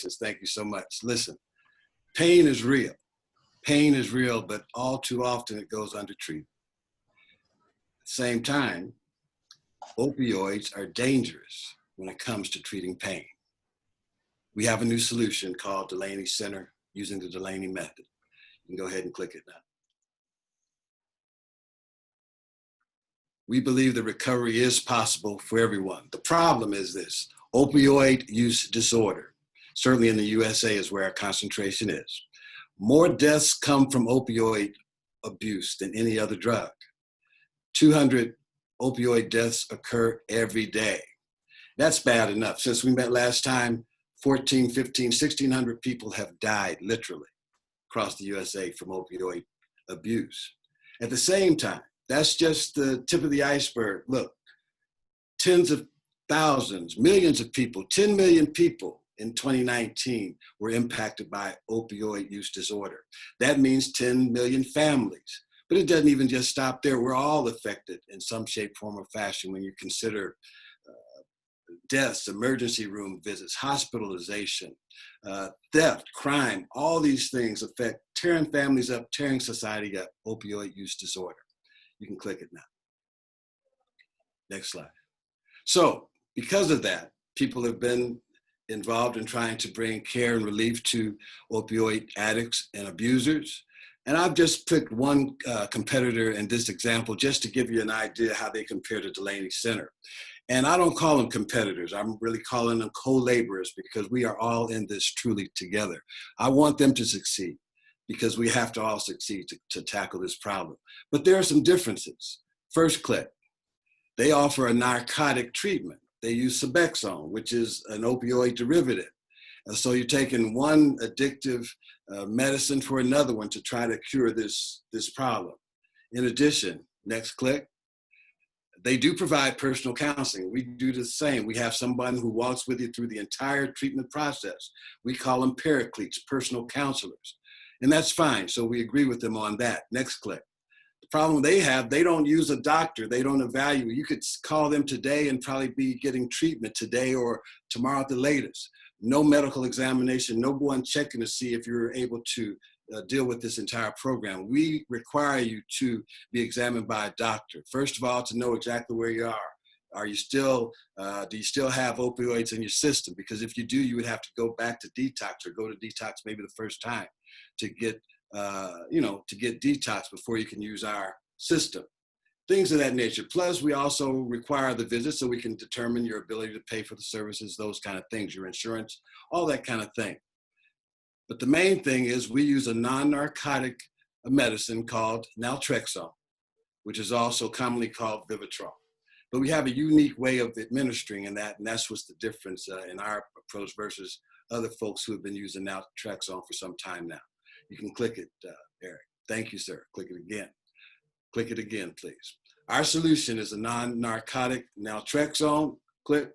Thank you so much. Listen, pain is real. Pain is real, but all too often it goes undertreated. At the same time, opioids are dangerous when it comes to treating pain. We have a new solution called Delaney Center using the Delaney method. You can go ahead and click it now. We believe that recovery is possible for everyone. The problem is this: opioid use disorder. Certainly in the USA is where our concentration is. More deaths come from opioid abuse than any other drug. 200 opioid deaths occur every day. That's bad enough. Since we met last time, 14, 15, 1,600 people have died literally across the USA from opioid abuse. At the same time, that's just the tip of the iceberg. Look, tens of thousands, millions of people, 10 million people in 2019 were impacted by opioid use disorder. That means 10 million families. But it doesn't even just stop there. We're all affected in some shape, form, or fashion when you consider deaths, emergency room visits, hospitalization, theft, crime. All these things affect tearing families up, tearing society up, opioid use disorder. You can click it now. Next slide. So because of that, people have been involved in trying to bring care and relief to opioid addicts and abusers. And I've just picked one competitor in this example just to give you an idea how they compare to Delaney Center. And I don't call them competitors. I'm really calling them co-laborers because we are all in this truly together. I want them to succeed because we have to all succeed to tackle this problem. But there are some differences. First click. They offer a narcotic treatment. They use Suboxone, which is an opioid derivative. And so you're taking one addictive medicine for another one to try to cure this problem. In addition, next click, they do provide personal counseling. We do the same. We have someone who walks with you through the entire treatment process. We call them paracletes, personal counselors. And that's fine. So we agree with them on that. Next click. The problem they have, they don't use a doctor. They don't evaluate. You could call them today and probably be getting treatment today or tomorrow at the latest. No medical examination, no one checking to see if you're able to deal with this entire program. We require you to be examined by a doctor. First of all, to know exactly where you are. Are you still, do you still have opioids in your system? Because if you do, you would have to go back to detox or go to detox maybe the first time to get, to get detox before you can use our system. Things of that nature. Plus, we also require the visit so we can determine your ability to pay for the services, those kind of things, your insurance, all that kind of thing. But the main thing is we use a non-narcotic medicine called naltrexone, which is also commonly called Vivitrol. But we have a unique way of administering in that, and that's what's the difference in our approach versus other folks who have been using naltrexone for some time now. You can click it, Eric. Thank you, sir. Click it again. Click it again, please. Our solution is a non-narcotic naltrexone. Click.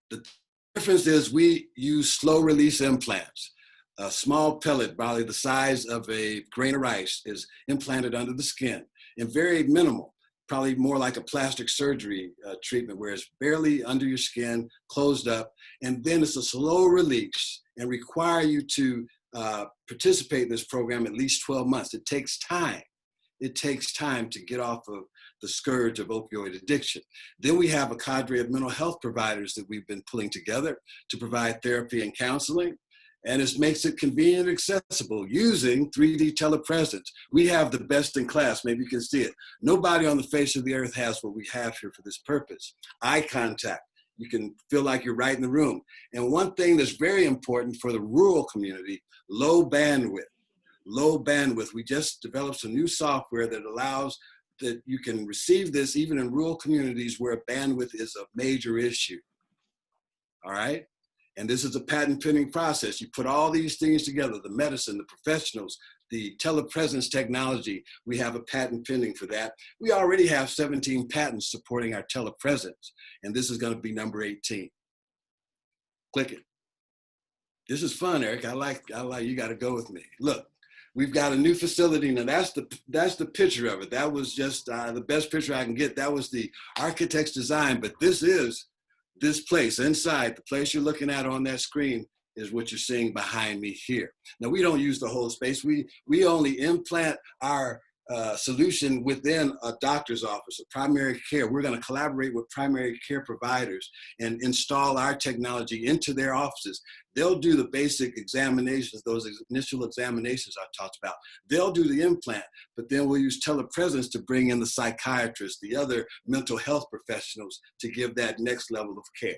The difference is we use slow-release implants. A small pellet, probably the size of a grain of rice, is implanted under the skin and very minimal, probably more like a plastic surgery treatment where it's barely under your skin, closed up, and then it's a slow release and require you to participate in this program at least 12 months. It takes time. It takes time to get off of the scourge of opioid addiction. Then we have a cadre of mental health providers that we've been pulling together to provide therapy and counseling. And it makes it convenient and accessible using 3D telepresence. We have the best in class. Maybe you can see it. Nobody on the face of the earth has what we have here for this purpose. Eye contact. You can feel like you're right in the room. And one thing that's very important for the rural community, low bandwidth. Low bandwidth. We just developed some new software that allows that you can receive this even in rural communities where bandwidth is a major issue. All right? And this is a patent pending process. You put all these things together, the medicine, the professionals, the telepresence technology, we have a patent pending for that. We already have 17 patents supporting our telepresence, and this is gonna be number 18. Click it. This is fun, Eric. I like, you gotta go with me. Look, we've got a new facility. Now that's the picture of it. That was just the best picture I can get. That was the architect's design, but this is this place inside, the place you're looking at on that screen is what you're seeing behind me here. Now, we don't use the whole space. We only implant our solution within a doctor's office, a primary care. We're going to collaborate with primary care providers and install our technology into their offices. They'll do the basic examinations, those initial examinations I talked about. They'll do the implant, but then we'll use telepresence to bring in the psychiatrists, the other mental health professionals to give that next level of care.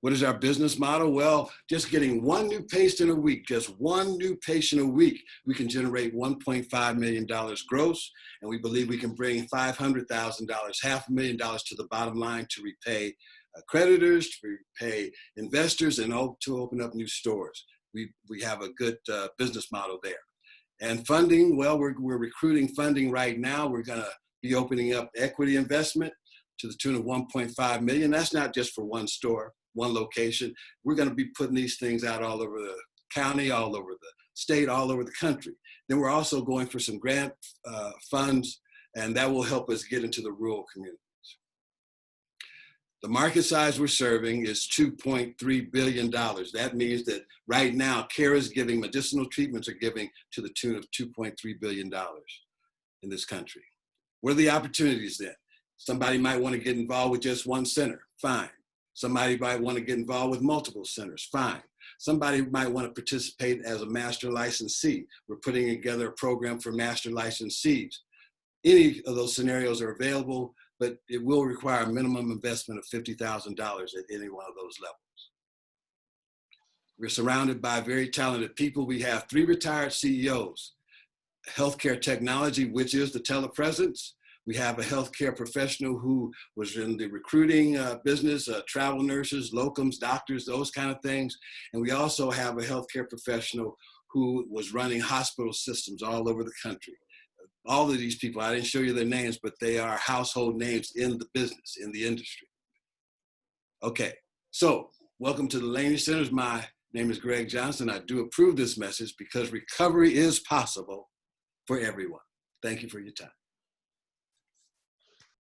What is our business model? Well, just getting one new patient a week, just one new patient a week, we can generate $1.5 million gross, and we believe we can bring $500,000, $500,000 to the bottom line to repay creditors, to repay investors, and to open up new stores. We have a good business model there. And funding, well, we're recruiting funding right now. We're gonna be opening up equity investment to the tune of $1.5 million. That's not just for one store, one location. We're going to be putting these things out all over the county, all over the state, all over the country. Then we're also going for some grant funds, and that will help us get into the rural communities. The market size we're serving is $2.3 billion. That means that right now, care is giving, medicinal treatments are giving to the tune of $2.3 billion in this country. What are the opportunities then? Somebody might want to get involved with just one center, fine. Somebody might want to get involved with multiple centers, fine. Somebody might want to participate as a master licensee. We're putting together a program for master licensees. Any of those scenarios are available, but it will require a minimum investment of $50,000 at any one of those levels. We're surrounded by very talented people. We have 3 retired CEOs, healthcare technology, which is the telepresence. We have a healthcare professional who was in the recruiting business, travel nurses, locums, doctors, those kind of things. And we also have a healthcare professional who was running hospital systems all over the country. All of these people, I didn't show you their names, but they are household names in the business, in the industry. Okay, so welcome to the Delaney Center. My name is Greg Johnson. I do approve this message because recovery is possible for everyone. Thank you for your time.